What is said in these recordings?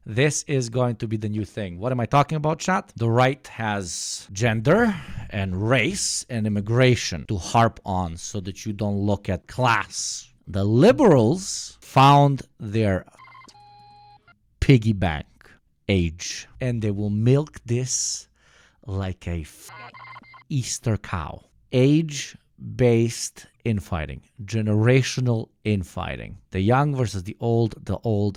This is going to be the new thing. What am I talking about, chat? The right has gender and race and immigration to harp on so that you don't look at class. The liberals found their piggy bank, age, and they will milk this like a Easter cow. Age-based infighting, generational infighting. The young versus the old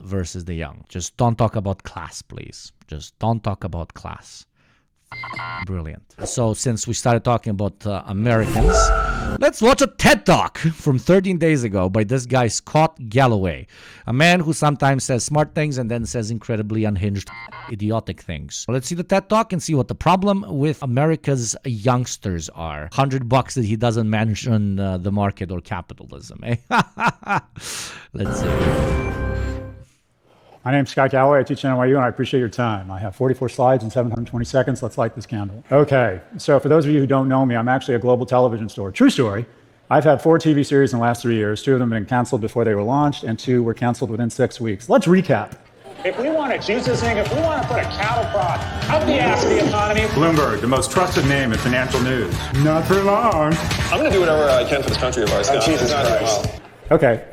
versus the young. Just don't talk about class, please. Just don't talk about class. Brilliant. So since we started talking about Americans, let's watch a TED Talk from 13 days ago by this guy, Scott Galloway, a man who sometimes says smart things and then says incredibly unhinged, idiotic things. Let's see the TED Talk and see what the problem with America's youngsters are. $100 that he doesn't mention the market or capitalism. Eh? Let's see. My name's Scott Galloway. I teach at NYU, and I appreciate your time. I have 44 slides in 720 seconds. Let's light this candle. Okay, so for those of you who don't know me, I'm actually a global television store. True story. I've had 4 TV series in the last 3 years. 2 of them have been canceled before they were launched, and 2 were canceled within 6 weeks. Let's recap. If we want to juice this thing, if we want to put a cattle prod up the ass of the economy. Bloomberg, the most trusted name in financial news. Not for long. I'm going to do whatever I can for this country if I stop. Jesus Christ. Okay.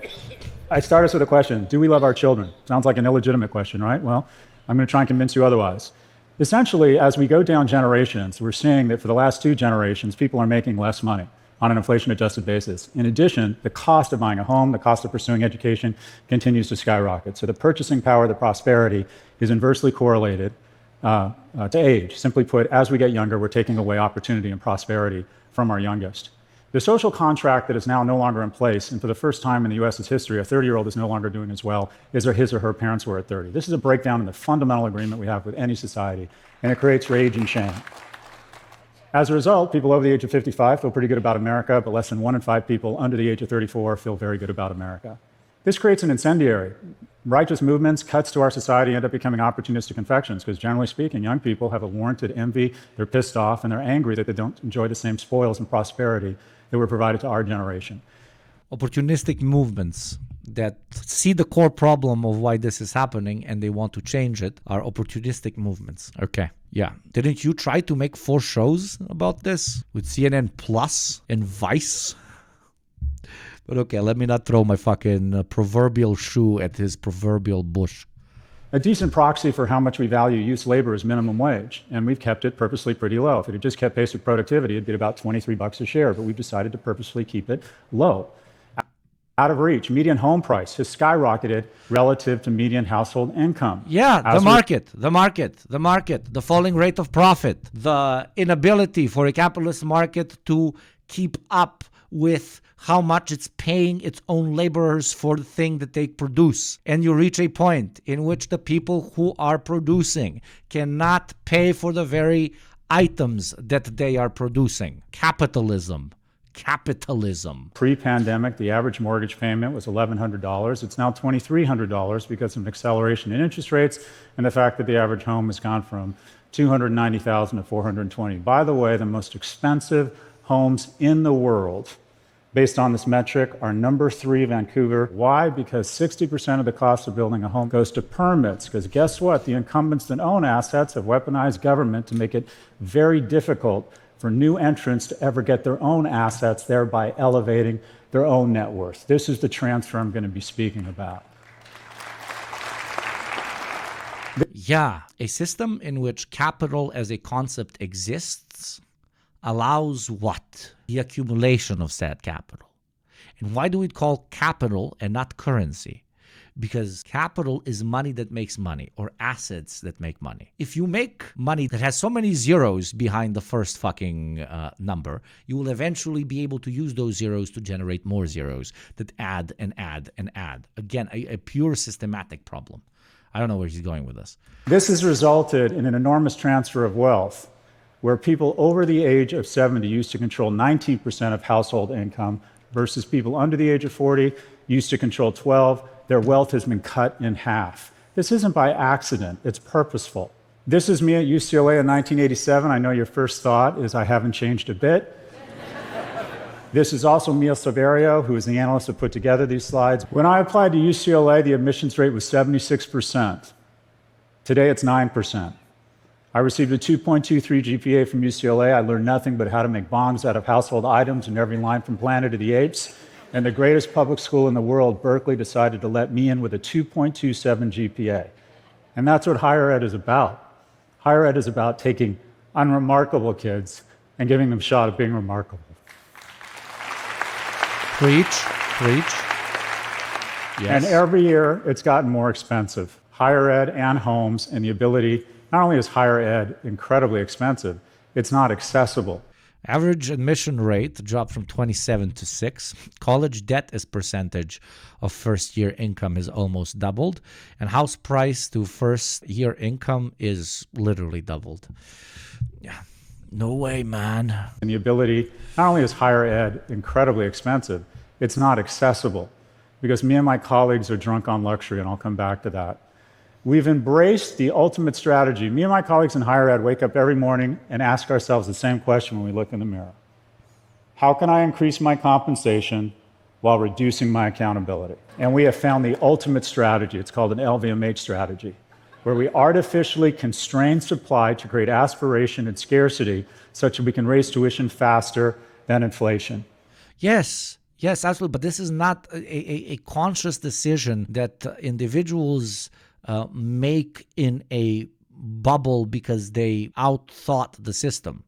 I start us with a question. Do we love our children? Sounds like an illegitimate question, right? Well, I'm going to try and convince you otherwise. Essentially, as we go down generations, we're seeing that for the last 2 generations, people are making less money on an inflation-adjusted basis. In addition, the cost of buying a home, the cost of pursuing education continues to skyrocket. So the purchasing power, the prosperity, is inversely correlated to age. Simply put, as we get younger, we're taking away opportunity and prosperity from our youngest. The social contract that is now no longer in place, and for the first time in the U.S.'s history, a 30-year-old is no longer doing as well as his or her parents were at 30. This is a breakdown in the fundamental agreement we have with any society, and it creates rage and shame. As a result, people over the age of 55 feel pretty good about America, but less than 1 in 5 people under the age of 34 feel very good about America. This creates an incendiary. Righteous movements, cuts to our society end up becoming opportunistic infections because generally speaking, young people have a warranted envy, they're pissed off, and they're angry that they don't enjoy the same spoils and prosperity that were provided to our generation. Opportunistic movements that see the core problem of why this is happening and they want to change it are opportunistic movements. Okay, yeah. Didn't you try to make 4 shows about this with CNN Plus and Vice? But okay, let me not throw my fucking proverbial shoe at his proverbial bush. A decent proxy for how much we value youth labor is minimum wage, and we've kept it purposely pretty low. If it had just kept pace with productivity, it'd be about $23 a share, but we've decided to purposely keep it low. Out of reach, median home price has skyrocketed relative to median household income. Yeah, the market, the falling rate of profit, the inability for a capitalist market to keep up with how much it's paying its own laborers for the thing that they produce. And you reach a point in which the people who are producing cannot pay for the very items that they are producing. Capitalism. Pre-pandemic, the average mortgage payment was $1,100. It's now $2,300 because of an acceleration in interest rates and the fact that the average home has gone from $290,000 to $420,000. By the way, the most expensive homes in the world, based on this metric, are number 3, Vancouver. Why? Because 60% of the cost of building a home goes to permits. Because guess what? The incumbents that own assets have weaponized government to make it very difficult for new entrants to ever get their own assets, thereby elevating their own net worth. This is the transfer I'm going to be speaking about. Yeah, a system in which capital as a concept exists allows what? The accumulation of said capital. And why do we call capital and not currency? Because capital is money that makes money, or assets that make money. If you make money that has so many zeros behind the first fucking number, you will eventually be able to use those zeros to generate more zeros that add and add and add. Again, a pure systematic problem. I don't know where he's going with this. This has resulted in an enormous transfer of wealth, where people over the age of 70 used to control 19% of household income versus people under the age of 40 used to control 12%. Their wealth has been cut in half. This isn't by accident, it's purposeful. This is me at UCLA in 1987. I know your first thought is I haven't changed a bit. This is also Mia Silverio, who is the analyst who put together these slides. When I applied to UCLA, the admissions rate was 76%. Today it's 9%. I received a 2.23 GPA from UCLA. I learned nothing but how to make bombs out of household items in every line from Planet of the Apes. And the greatest public school in the world, Berkeley, decided to let me in with a 2.27 GPA. And that's what higher ed is about. Higher ed is about taking unremarkable kids and giving them a shot at being remarkable. Preach, preach. Yes. And every year, it's gotten more expensive. Higher ed and homes, and the ability, not only is higher ed incredibly expensive, it's not accessible. Average admission rate dropped from 27 to 6. College debt as percentage of first-year income has almost doubled. And house price to first-year income is literally doubled. Yeah. No way, man. And the ability, not only is higher ed incredibly expensive, it's not accessible. Because me and my colleagues are drunk on luxury, and I'll come back to that. We've embraced the ultimate strategy. Me and my colleagues in higher ed wake up every morning and ask ourselves the same question when we look in the mirror. How can I increase my compensation while reducing my accountability? And we have found the ultimate strategy. It's called an LVMH strategy, where we artificially constrain supply to create aspiration and scarcity such that we can raise tuition faster than inflation. Yes, absolutely. But this is not a conscious decision that individuals make in a bubble because they outthought the system.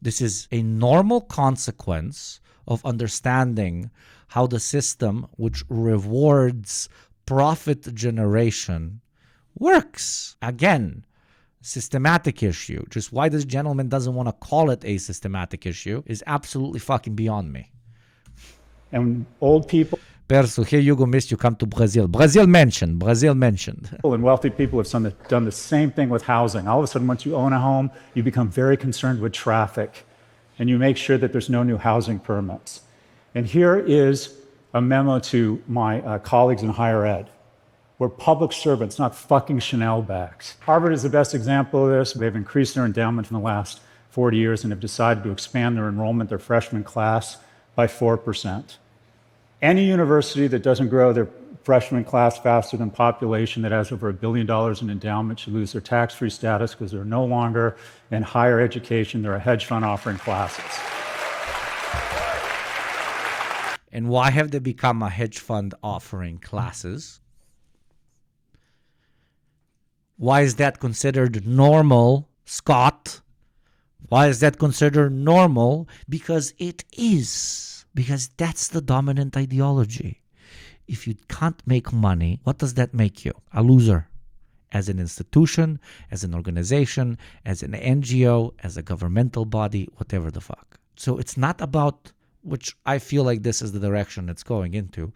This is a normal consequence of understanding how the system, which rewards profit generation, works. Again, systematic issue. Just why this gentleman doesn't want to call it a systematic issue is absolutely fucking beyond me. And old people Perso, here you go, miss, you come to Brazil. Brazil mentioned. and wealthy people have done the same thing with housing. All of a sudden, once you own a home, you become very concerned with traffic, and you make sure that there's no new housing permits. And here is a memo to my colleagues in higher ed. We're public servants, not fucking Chanel bags. Harvard is the best example of this. They've increased their endowment in the last 40 years and have decided to expand their enrollment, their freshman class, by 4%. Any university that doesn't grow their freshman class faster than population, that has over $1 billion in endowment, should lose their tax-free status because they're no longer in higher education. They're a hedge fund offering classes. And why have they become a hedge fund offering classes? Why is that considered normal, Scott? Why is that considered normal? Because it is. Because that's the dominant ideology. If you can't make money, what does that make you? A loser. As an institution, as an organization, as an NGO, as a governmental body, whatever the fuck. So it's not about, which I feel like this is the direction it's going into,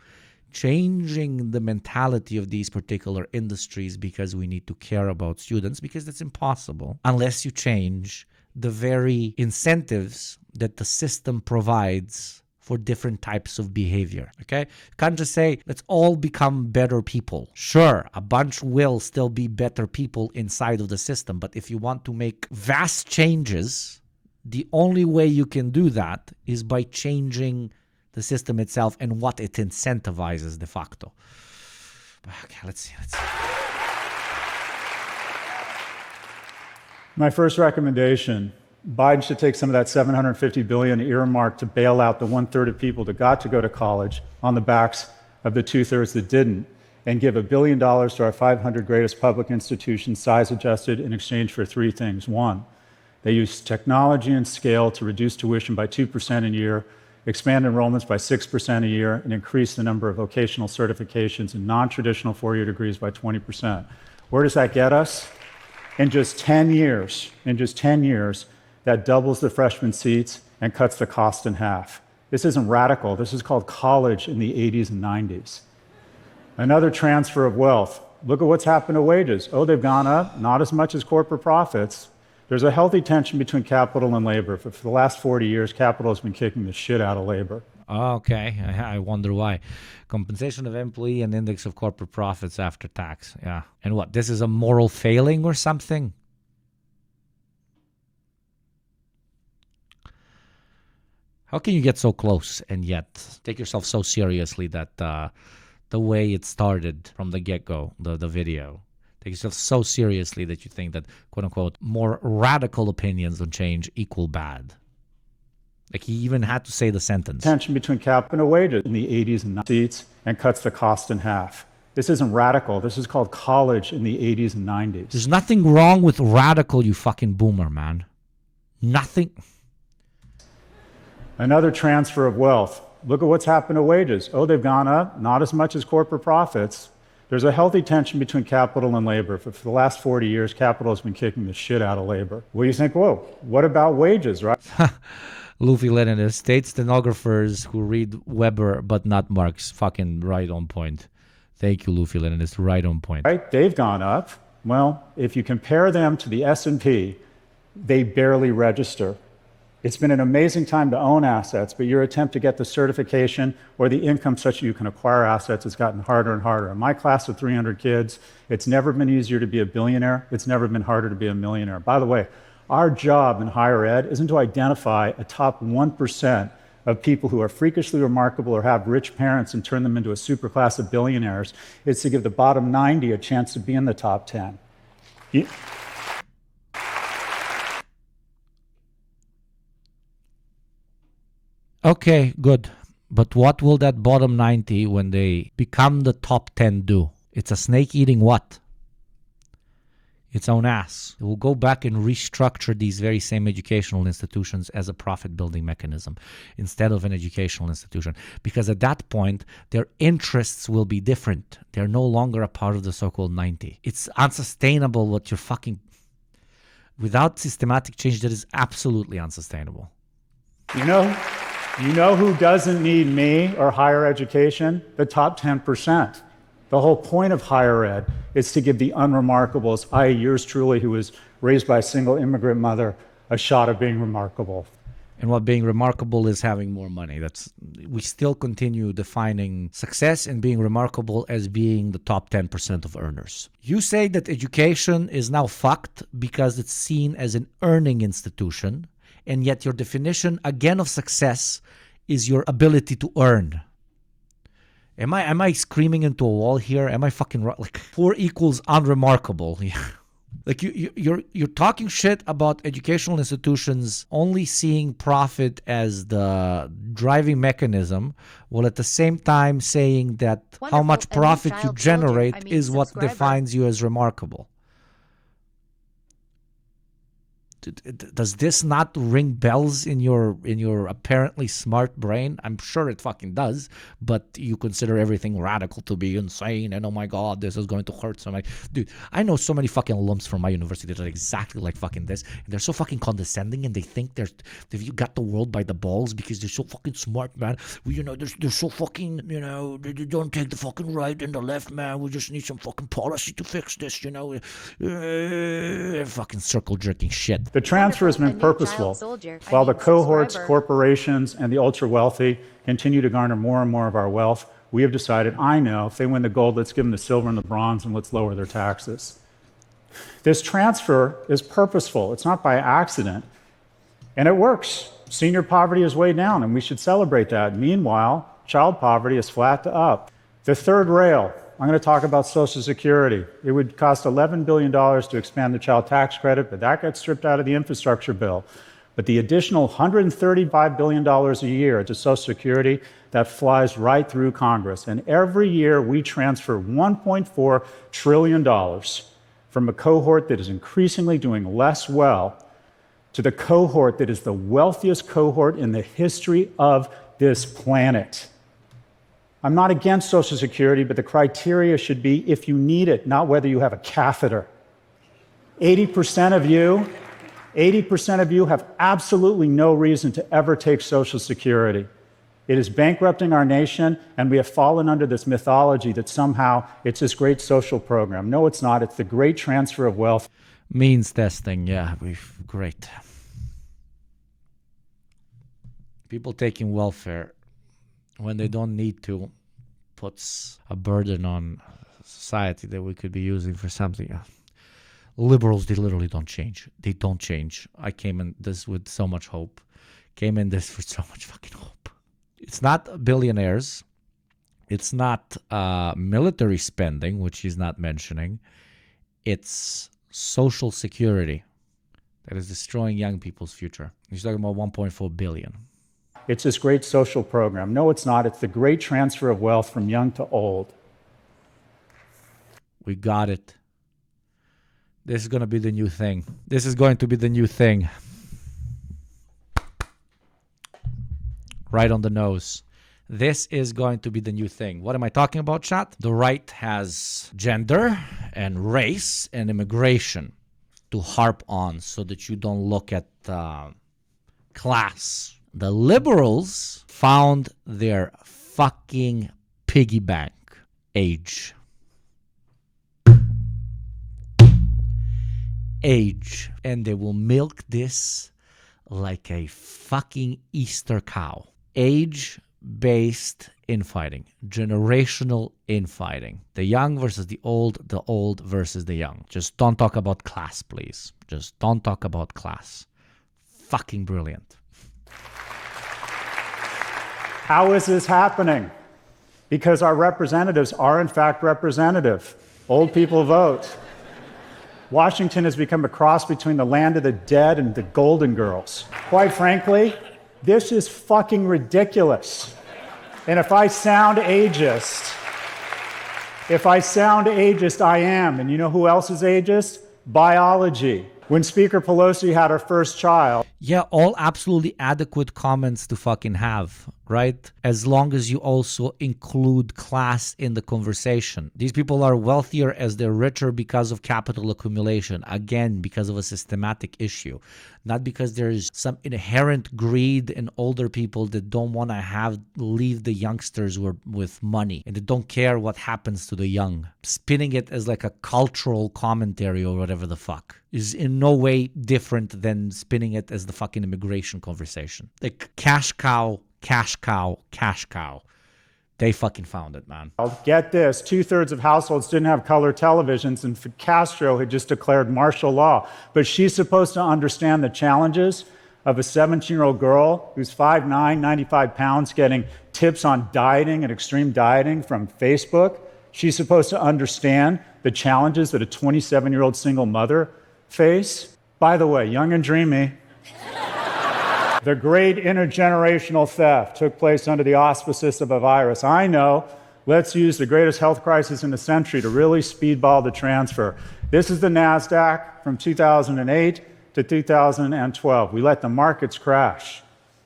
changing the mentality of these particular industries because we need to care about students, because that's impossible unless you change the very incentives that the system provides for different types of behavior, okay? You can't just say, let's all become better people. Sure, a bunch will still be better people inside of the system, but if you want to make vast changes, the only way you can do that is by changing the system itself and what it incentivizes de facto. Okay, let's see. My first recommendation, Biden should take some of that $750 billion earmark to bail out the 1/3 of people that got to go to college on the backs of the 2/3 that didn't, and give $1 billion to our 500 greatest public institutions, size adjusted, in exchange for three things. One, they use technology and scale to reduce tuition by 2% a year, expand enrollments by 6% a year, and increase the number of vocational certifications and non-traditional four-year degrees by 20%. Where does that get us? In just 10 years, that doubles the freshman seats and cuts the cost in half. This isn't radical. This is called college in the 80s and 90s. Another transfer of wealth. Look at what's happened to wages. Oh, they've gone up, not as much as corporate profits. There's a healthy tension between capital and labor. For the last 40 years, capital has been kicking the shit out of labor. Okay, I wonder why. Compensation of employee and index of corporate profits after tax. Yeah. And what, this is a moral failing or something? How can you get so close and yet take yourself so seriously that the way it started from the get-go, the video, Take yourself so seriously that you think that, quote unquote, more radical opinions on change equal bad. Like he even had to say the sentence. Tension between capital and wages in the 80s and 90s and cuts the cost in half. This isn't radical. This is called college in the 80s and 90s. There's nothing wrong with radical, you fucking boomer, man. Nothing. Another transfer of wealth. Look at what's happened to wages. Oh, they've gone up, not as much as corporate profits. There's a healthy tension between capital and labor. For the last 40 years, capital has been kicking the shit out of labor. Well, you think, whoa, what about wages, right? Luffy Leninist, state stenographers who read Weber but not Marx. Fucking right on point. Thank you, Luffy Leninist, right on point. Right, they've gone up. Well, if you compare them to the S&P, they barely register. It's been an amazing time to own assets, but your attempt to get the certification or the income such that you can acquire assets has gotten harder and harder. In my class of 300 kids, it's never been easier to be a billionaire. It's never been harder to be a millionaire. By the way, our job in higher ed isn't to identify a top 1% of people who are freakishly remarkable or have rich parents and turn them into a superclass of billionaires. It's to give the bottom 90 a chance to be in the top 10. Okay, good. But what will that bottom 90 when they become the top 10 do? It's a snake eating what? Its own ass. It will go back and restructure these very same educational institutions as a profit-building mechanism instead of an educational institution. Because at that point, their interests will be different. They're no longer a part of the so-called 90. It's unsustainable what you're fucking... Without systematic change, that is absolutely unsustainable. You know who doesn't need me or higher education? The top 10%. The whole point of higher ed is to give the unremarkables, i.e. yours truly, who was raised by a single immigrant mother, a shot of being remarkable. And what being remarkable is having more money. We still continue defining success and being remarkable as being the top 10% of earners. You say that education is now fucked because it's seen as an earning institution, and yet your definition again of success is your ability to earn. Am I screaming into a wall here? Am I fucking like poor equals unremarkable? Like you're talking shit about educational institutions only seeing profit as the driving mechanism, while at the same time saying that how much profit you generate is what defines you as remarkable. Does this not ring bells in your apparently smart brain? I'm sure it fucking does, but you consider everything radical to be insane, and oh my god, this is going to hurt somebody. Dude, I know so many fucking alums from my university that are exactly like fucking this, and they're so fucking condescending, and they think they've got the world by the balls because they're so fucking smart, man. They're so fucking, they don't take the fucking right and the left, man. We just need some fucking policy to fix this, fucking circle jerking shit. The transfer has been purposeful. While the cohorts, corporations, and the ultra-wealthy continue to garner more and more of our wealth, we have decided, if they win the gold, let's give them the silver and the bronze, and let's lower their taxes. This transfer is purposeful. It's not by accident. And it works. Senior poverty is way down, and we should celebrate that. Meanwhile, child poverty is flat to up. The third rail, I'm going to talk about Social Security. It would cost $11 billion to expand the child tax credit, but that gets stripped out of the infrastructure bill. But the additional $135 billion a year to Social Security, that flies right through Congress. And every year we transfer $1.4 trillion from a cohort that is increasingly doing less well to the cohort that is the wealthiest cohort in the history of this planet. I'm not against Social Security, but the criteria should be if you need it, not whether you have a catheter. 80% of you have absolutely no reason to ever take Social Security. It is bankrupting our nation, and we have fallen under this mythology that somehow it's this great social program. No, it's not. It's the great transfer of wealth. Means testing, yeah, great. People taking welfare when they don't need to puts a burden on society that we could be using for something. Liberals, they literally don't change. They don't change. I came in this with so much hope. Came in this for so much fucking hope. It's not billionaires. It's not military spending, which he's not mentioning. It's social security that is destroying young people's future. He's talking about 1.4 billion. It's this great social program. No, it's not. It's the great transfer of wealth from young to old. We got it. This is going to be the new thing. This is going to be the new thing. Right on the nose. This is going to be the new thing. What am I talking about, chat? The right has gender and race and immigration to harp on so that you don't look at class. The liberals found their fucking piggy bank. Age. And they will milk this like a fucking Easter cow. Age-based infighting, generational infighting. The young versus the old versus the young. Just don't talk about class, please. Just don't talk about class. Fucking brilliant. How is this happening? Because our representatives are in fact representative. Old people vote. Washington has become a cross between the land of the dead and the Golden Girls. Quite frankly, this is fucking ridiculous. And if I sound ageist, I am. And you know who else is ageist? Biology. When Speaker Pelosi had her first child. Yeah, all absolutely adequate comments to fucking have, right? As long as you also include class in the conversation. These people are wealthier as they're richer because of capital accumulation. Again, because of a systematic issue. Not because there's some inherent greed in older people that don't want to leave the youngsters with money and they don't care what happens to the young. Spinning it as like a cultural commentary or whatever the fuck is in no way different than spinning it as the fucking immigration conversation. Like cash cow. They fucking found it, man. Get this, 2/3 of households didn't have color televisions and Castro had just declared martial law. But she's supposed to understand the challenges of a 17-year-old girl who's 5'9", 95 pounds, getting tips on dieting and extreme dieting from Facebook. She's supposed to understand the challenges that a 27-year-old single mother face. By the way, young and dreamy. The great intergenerational theft took place under the auspices of a virus. I know, let's use the greatest health crisis in the century to really speedball the transfer. This is the NASDAQ from 2008 to 2012. We let the markets crash.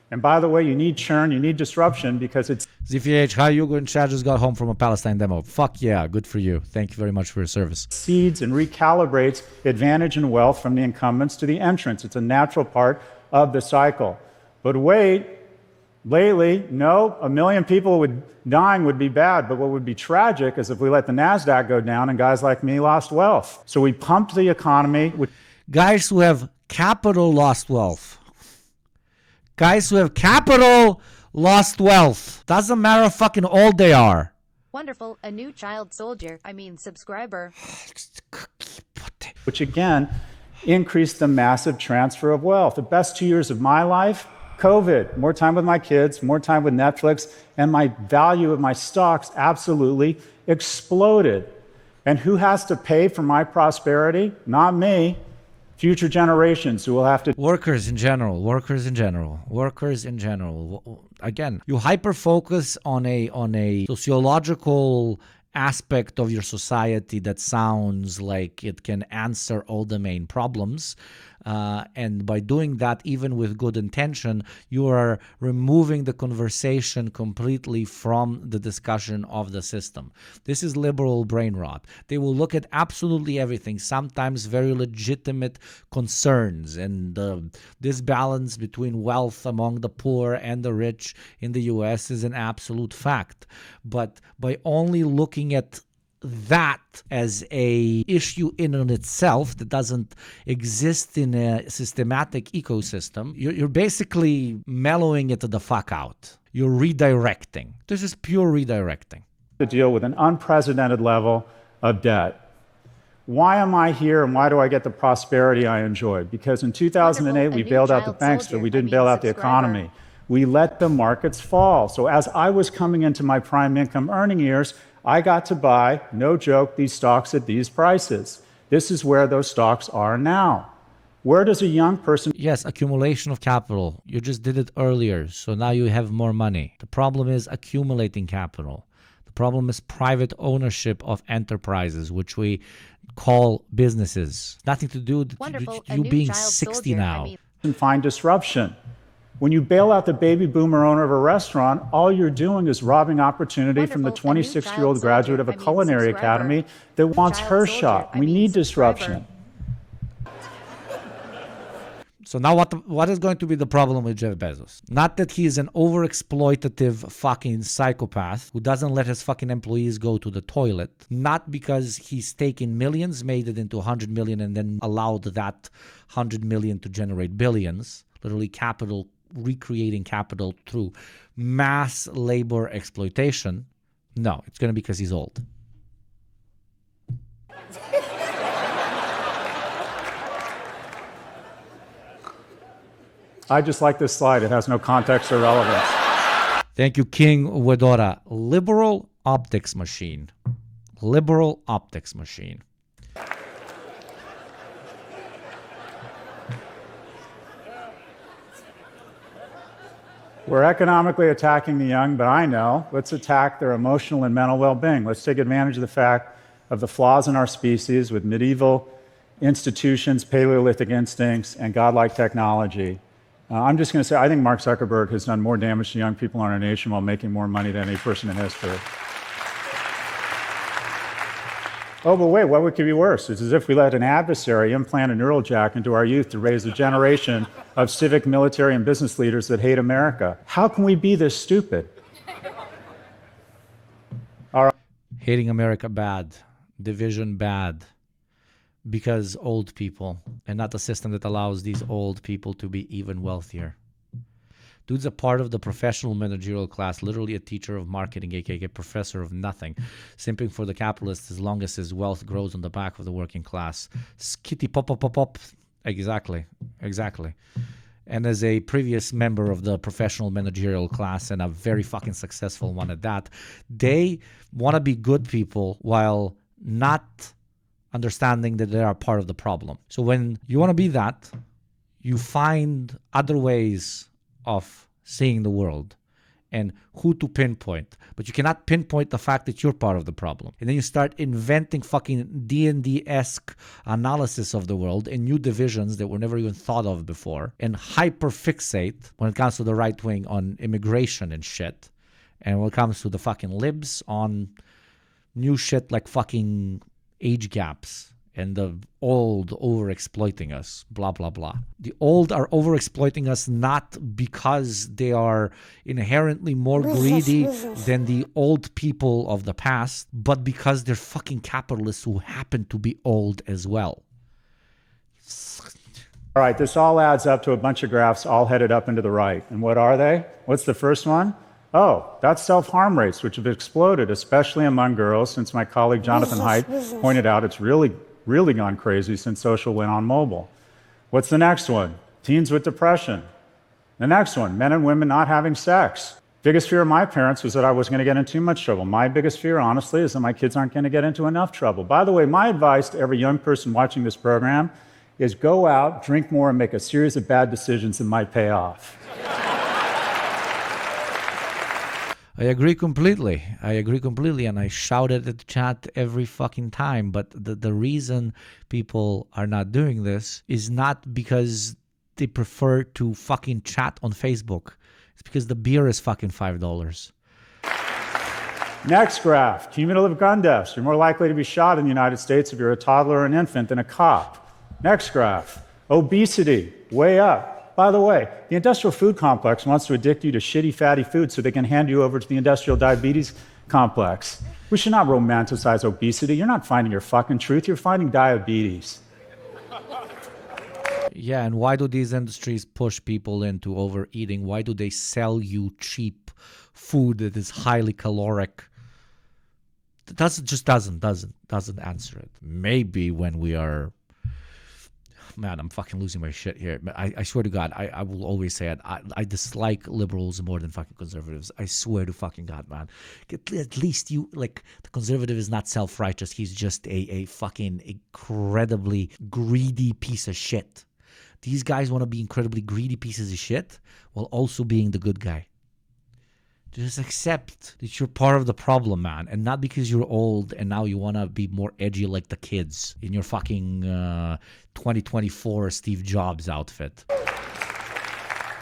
And by the way, you need churn, you need disruption because it's... ZPH, hi, Hugo and Chad just got home from a Palestine demo. Fuck yeah, good for you. Thank you very much for your service. ...seeds and recalibrates advantage and wealth from the incumbents to the entrants. It's a natural part of the cycle. But wait, lately, no, 1 million people dying would be bad, but what would be tragic is if we let the NASDAQ go down and guys like me lost wealth. So we pumped the economy. Guys who have capital lost wealth. Guys who have capital lost wealth. Doesn't matter how fucking old they are. Wonderful, a new child soldier, subscriber. Which again, increased the massive transfer of wealth. The best 2 years of my life, COVID, more time with my kids, more time with Netflix, and my value of my stocks absolutely exploded. And who has to pay for my prosperity? Not me. Future generations who will have to... Workers in general. Again, you hyper-focus on a sociological aspect of your society that sounds like it can answer all the main problems. And by doing that, even with good intention, you are removing the conversation completely from the discussion of the system. This is liberal brain rot. They will look at absolutely everything, sometimes very legitimate concerns, and the disbalance between wealth among the poor and the rich in the US is an absolute fact. But by only looking at that as a issue in and itself that doesn't exist in a systematic ecosystem, you're basically mellowing it the fuck out. You're redirecting. This is pure redirecting. To deal with an unprecedented level of debt. Why am I here and why do I get the prosperity I enjoy? Because in 2008, we bailed out the banks, but we didn't bail out the economy. We let the markets fall. So as I was coming into my prime income earning years, I got to buy, no joke, these stocks at these prices. This is where those stocks are now. Where does a young person... Yes, accumulation of capital. You just did it earlier, so now you have more money. The problem is accumulating capital. The problem is private ownership of enterprises, which we call businesses. Nothing to do with you being 60 now. Find disruption. When you bail out the baby boomer owner of a restaurant, all you're doing is robbing opportunity from the 26-year-old graduate of a culinary academy that wants her shot. We need disruption. So now what is going to be the problem with Jeff Bezos? Not that he is an overexploitative fucking psychopath who doesn't let his fucking employees go to the toilet. Not because he's taken millions, made it into 100 million, and then allowed that 100 million to generate billions. Literally capital, recreating capital through mass labor exploitation. No, it's going to be because he's old. I just like this slide. It has no context or relevance. Thank you, King Wedora. Liberal optics machine. Liberal optics machine. We're economically attacking the young, but I know, let's attack their emotional and mental well-being. Let's take advantage of the fact of the flaws in our species with medieval institutions, Paleolithic instincts, and godlike technology. I'm just going to say, I think Mark Zuckerberg has done more damage to young people in our nation while making more money than any person in history. Oh, but wait, what could be worse? It's as if we let an adversary implant a neural jack into our youth to raise a generation of civic, military, and business leaders that hate America. How can we be this stupid? All right. Hating America bad. Division bad. Because old people, and not a system that allows these old people to be even wealthier. Dude's a part of the professional managerial class, literally a teacher of marketing, aka professor of nothing, simping for the capitalists as long as his wealth grows on the back of the working class. Skitty pop pop pop pop. Exactly. And as a previous member of the professional managerial class, and a very fucking successful one at that, they want to be good people while not understanding that they are part of the problem. So when you want to be that, you find other ways of seeing the world and who to pinpoint. But you cannot pinpoint the fact that you're part of the problem. And then you start inventing fucking D&D-esque analysis of the world and new divisions that were never even thought of before, and hyperfixate when it comes to the right wing on immigration and shit. And when it comes to the fucking libs on new shit like fucking age gaps and the old over-exploiting us, blah, blah, blah. The old are over-exploiting us not because they are inherently more greedy than the old people of the past, but because they're fucking capitalists who happen to be old as well. All right, this all adds up to a bunch of graphs all headed up into the right. And what are they? What's the first one? Oh, that's self-harm rates, which have exploded, especially among girls, since my colleague Jonathan Haidt pointed out it's really gone crazy since social went on mobile. What's the next one? Teens with depression. The next one, men and women not having sex. Biggest fear of my parents was that I was going to get in too much trouble. My biggest fear, honestly, is that my kids aren't going to get into enough trouble. By the way, my advice to every young person watching this program is go out, drink more, and make a series of bad decisions that might pay off. I agree completely, and I shout it at the chat every fucking time. But the reason people are not doing this is not because they prefer to fucking chat on Facebook. It's because the beer is fucking $5. Next graph, cumulative gun deaths. You're more likely to be shot in the United States if you're a toddler or an infant than a cop. Next graph, obesity, way up. By the way, the industrial food complex wants to addict you to shitty, fatty food so they can hand you over to the industrial diabetes complex. We should not romanticize obesity. You're not finding your fucking truth. You're finding diabetes. Yeah, and why do these industries push people into overeating? Why do they sell you cheap food that is highly caloric? It doesn't answer it. Maybe when we are man, I'm fucking losing my shit here. I swear to God, I will always say it. I dislike liberals more than fucking conservatives. I swear to fucking God, man. At least you, like, the conservative is not self-righteous. He's just a fucking incredibly greedy piece of shit. These guys want to be incredibly greedy pieces of shit while also being the good guy. Just accept that you're part of the problem, man. And not because you're old and now you want to be more edgy like the kids in your fucking 2024 Steve Jobs outfit.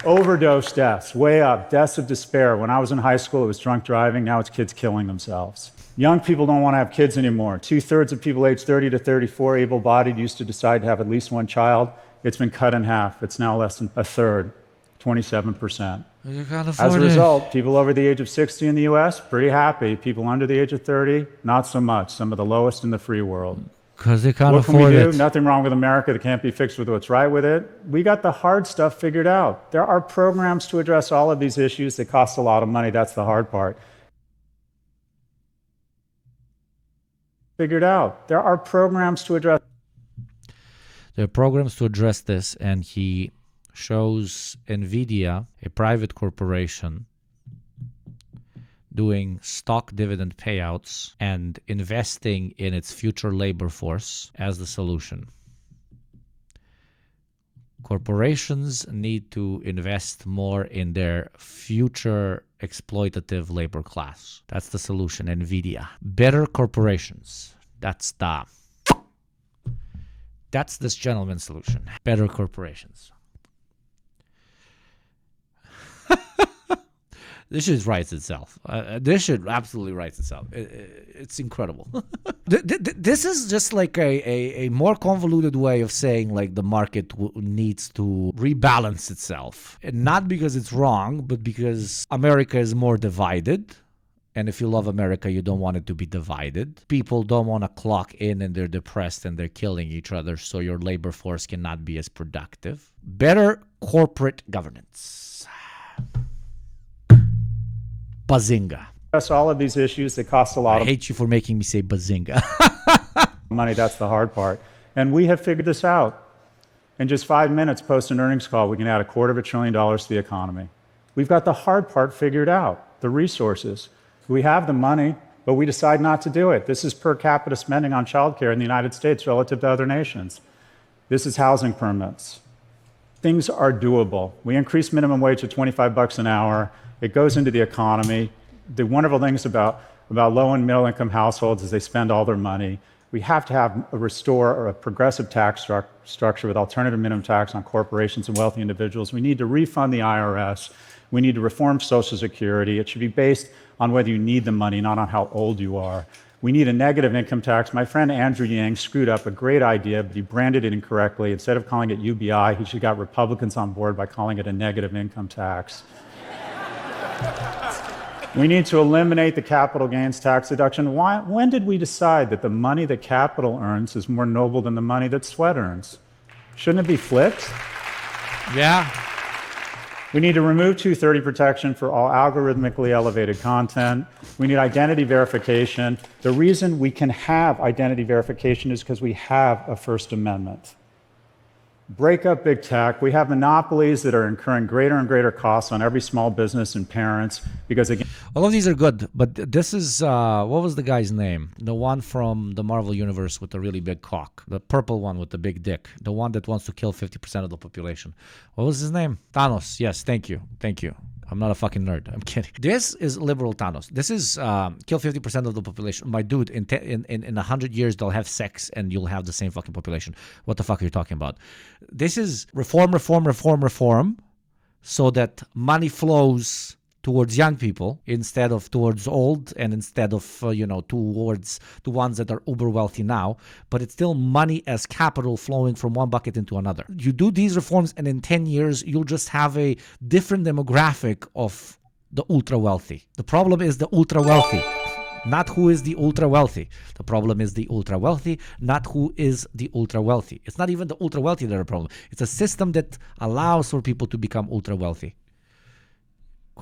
Overdose deaths, way up. Deaths of despair. When I was in high school, it was drunk driving. Now it's kids killing themselves. Young people don't want to have kids anymore. 2/3 of people aged 30 to 34, able-bodied, used to decide to have at least one child. It's been cut in half. It's now less than a third, 27%. As a result, people over the age of 60 in the U.S., pretty happy. People under the age of 30, not so much. Some of the lowest in the free world. Because they can't afford it. What can we do? Nothing wrong with America that can't be fixed with what's right with it. We got the hard stuff figured out. There are programs to address all of these issues. They cost a lot of money. That's the hard part. Figured out. There are programs to address. There are programs to address this, and he shows NVIDIA, a private corporation, doing stock dividend payouts and investing in its future labor force as the solution. Corporations need to invest more in their future exploitative labor class. That's the solution, NVIDIA. Better corporations. That's this gentleman's solution. Better corporations. This shit writes itself. This shit absolutely writes itself. It's incredible. This is just like a more convoluted way of saying like the market needs to rebalance itself. And not because it's wrong, but because America is more divided. And if you love America, you don't want it to be divided. People don't want to clock in and they're depressed and they're killing each other, so your labor force cannot be as productive. Better corporate governance. Bazinga. Address all of these issues that cost a lot of I hate you for making me say bazinga. money. That's the hard part. And we have figured this out. In just 5 minutes post an earnings call, we can add $250 billion to the economy. We've got the hard part figured out, the resources. We have the money, but we decide not to do it. This is per capita spending on childcare in the United States relative to other nations. This is housing permits. Things are doable. We increase minimum wage to $25 an hour. It goes into the economy. The wonderful things about low and middle income households is they spend all their money. We have to restore a progressive tax structure with alternative minimum tax on corporations and wealthy individuals. We need to refund the IRS. We need to reform Social Security. It should be based on whether you need the money, not on how old you are. We need a negative income tax. My friend Andrew Yang screwed up a great idea, but he branded it incorrectly. Instead of calling it UBI, he should have got Republicans on board by calling it a negative income tax. We need to eliminate the capital gains tax deduction. When did we decide that the money that capital earns is more noble than the money that sweat earns? Shouldn't it be flipped? Yeah. We need to remove 230 protection for all algorithmically elevated content. We need identity verification. The reason we can have identity verification is because we have a First Amendment. Break up big tech. We have monopolies that are incurring greater and greater costs on every small business and parents because, again, all of these are good, but this is, what was the guy's name? The one from the Marvel Universe with the really big cock. The purple one with the big dick. The one that wants to kill 50% of the population. What was his name? Thanos. Yes, thank you. Thank you. I'm not a fucking nerd. I'm kidding. This is liberal Thanos. This is kill 50% of the population. My dude, in 100 years, they'll have sex and you'll have the same fucking population. What the fuck are you talking about? This is reform, so that money flows towards young people instead of towards old and instead of, towards the ones that are uber wealthy now. But it's still money as capital flowing from one bucket into another. You do these reforms and in 10 years, you'll just have a different demographic of the ultra wealthy. The problem is the ultra wealthy, not who is the ultra wealthy. The problem is the ultra wealthy, not who is the ultra wealthy. It's not even the ultra wealthy that are a problem. It's a system that allows for people to become ultra wealthy.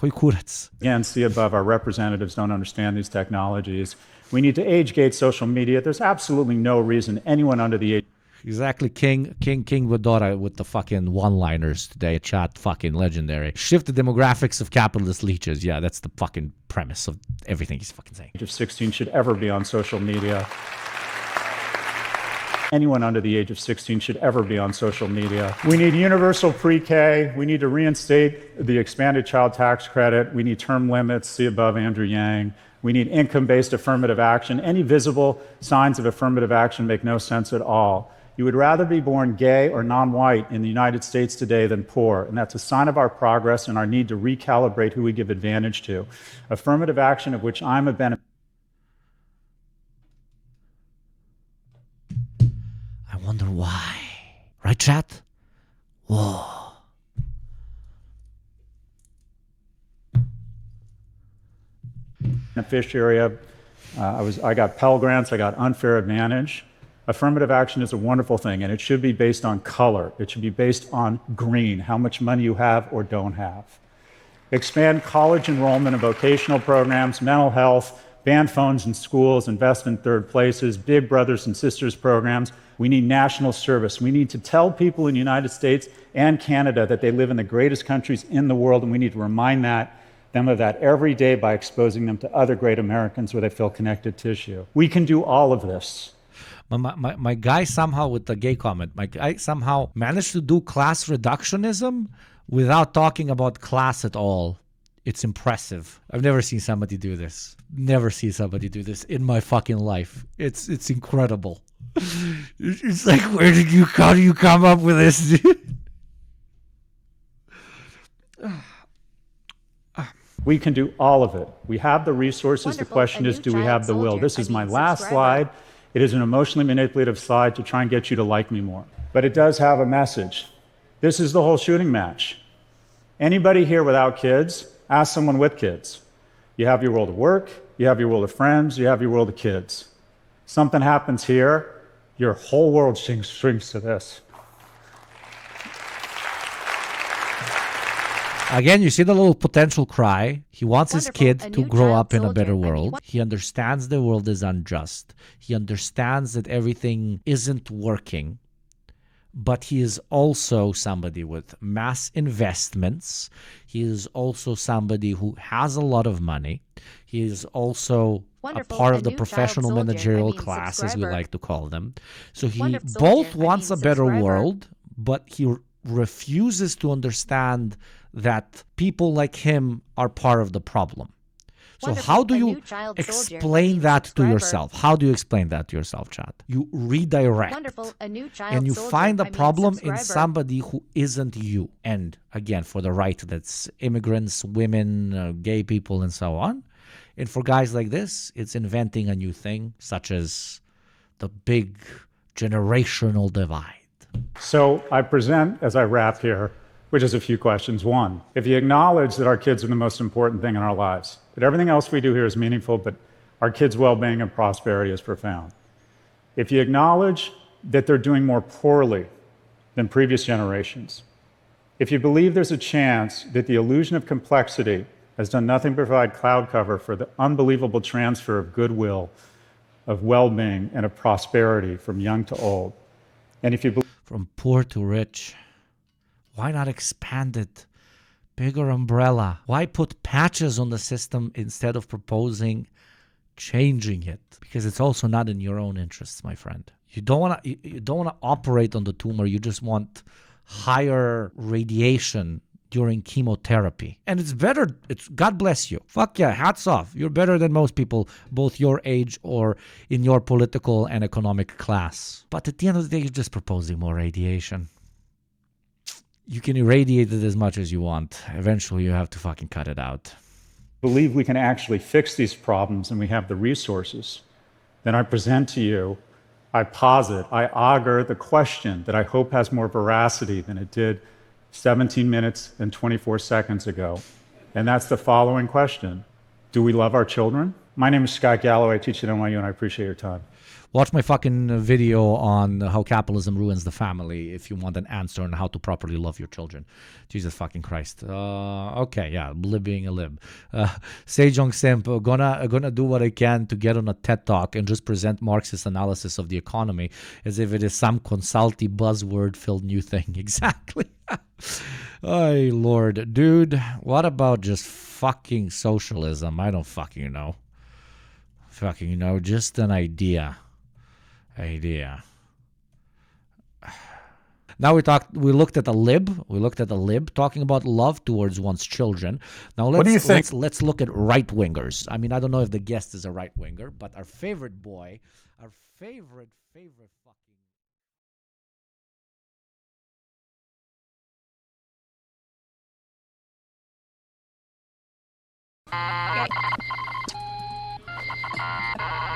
Again, see above, our representatives don't understand these technologies. We need to age gate social media. There's absolutely no reason anyone under the age. Exactly, King Ghidorah with the fucking one-liners today. Chat, fucking legendary. Shift the demographics of capitalist leeches. Yeah, that's the fucking premise of everything he's fucking saying. Age of 16 should ever be on social media. Anyone under the age of 16 should ever be on social media. We need universal pre-K. We need to reinstate the expanded child tax credit. We need term limits, see above Andrew Yang. We need income-based affirmative action. Any visible signs of affirmative action make no sense at all. You would rather be born gay or non-white in the United States today than poor, and that's a sign of our progress and our need to recalibrate who we give advantage to. Affirmative action of which I'm a beneficiary. I wonder why. Right, chat? Whoa. Beneficiary of, I got Pell Grants, I got unfair advantage. Affirmative action is a wonderful thing, and it should be based on color. It should be based on green, how much money you have or don't have. Expand college enrollment and vocational programs, mental health, ban phones in schools, invest in third places, big brothers and sisters programs. We need national service. We need to tell people in the United States and Canada that they live in the greatest countries in the world, and we need to remind them of that every day by exposing them to other great Americans where they feel connected tissue. We can do all of this. My guy somehow, with the gay comment, my guy somehow managed to do class reductionism without talking about class at all. It's impressive. I've never seen somebody do this. Never seen somebody do this in my fucking life. It's incredible. It's like, how do you come up with this? We can do all of it. We have the resources. Wonderful. The question is, do we have the will? This is my last subscriber. slide. It is an emotionally manipulative slide to try and get you to like me more. But it does have a message. This is the whole shooting match. Anybody here without kids, ask someone with kids. You have your world of work, you have your world of friends, you have your world of kids. Something happens here, your whole world shrinks to this. Again, you see the little potential cry. He wants his Wonderful. kid A to new grow child up in a soldier. better I mean, world. what- He understands the world is unjust. He understands that everything isn't working. But he is also somebody with mass investments. He is also somebody who has a lot of money. He is also Wonderful. a part A of the new child professional soldier. managerial I mean, class, as we subscriber. like to call them. So he Wonderful both soldier. I wants mean, a better subscriber. world, but he refuses to understand that people like him are part of the problem. So Wonderful. how do A you new child soldier. explain I mean, that to subscriber. yourself? How do you explain that to yourself, chat? You redirect. Wonderful. A new child And you soldier. find the I mean, problem in subscriber. somebody who isn't you. And again, for the right, that's immigrants, women, gay people, and so on. And for guys like this, it's inventing a new thing, such as the big generational divide. So I present, as I wrap here, which is a few questions. One, if you acknowledge that our kids are the most important thing in our lives, that everything else we do here is meaningful, but our kids' well-being and prosperity is profound. If you acknowledge that they're doing more poorly than previous generations, if you believe there's a chance that the illusion of complexity has done nothing but provide cloud cover for the unbelievable transfer of goodwill, of well-being, and of prosperity from young to old, and if you believe From poor to rich. Why not expand it? Bigger umbrella. Why put patches on the system instead of proposing changing it? Because it's also not in your own interests, my friend. You don't want to operate on the tumor. You just want higher radiation during chemotherapy. And it's better. God bless you. Fuck yeah, hats off. You're better than most people, both your age or in your political and economic class. But at the end of the day, you're just proposing more radiation. You can irradiate it as much as you want. Eventually, you have to fucking cut it out. believe we can actually fix these problems and we have the resources, then I present to you, I posit, I augur the question that I hope has more veracity than it did 17 minutes and 24 seconds ago. And that's the following question. Do we love our children? My name is Scott Galloway. I teach at NYU, and I appreciate your time. Watch my fucking video on how capitalism ruins the family if you want an answer on how to properly love your children. Jesus fucking Christ. Okay, yeah, lib being a lib. Sejong Simp, gonna do what I can to get on a TED Talk and just present Marxist analysis of the economy as if it is some consulty buzzword-filled new thing. Exactly. Oh, Lord. Dude, what about just fucking socialism? I don't fucking know. Just an idea. Now we looked at a lib talking about love towards one's children. Now What do you think? let's look at right wingers. I mean, I don't know if the guest is a right winger, but our favorite boy, our favorite fucking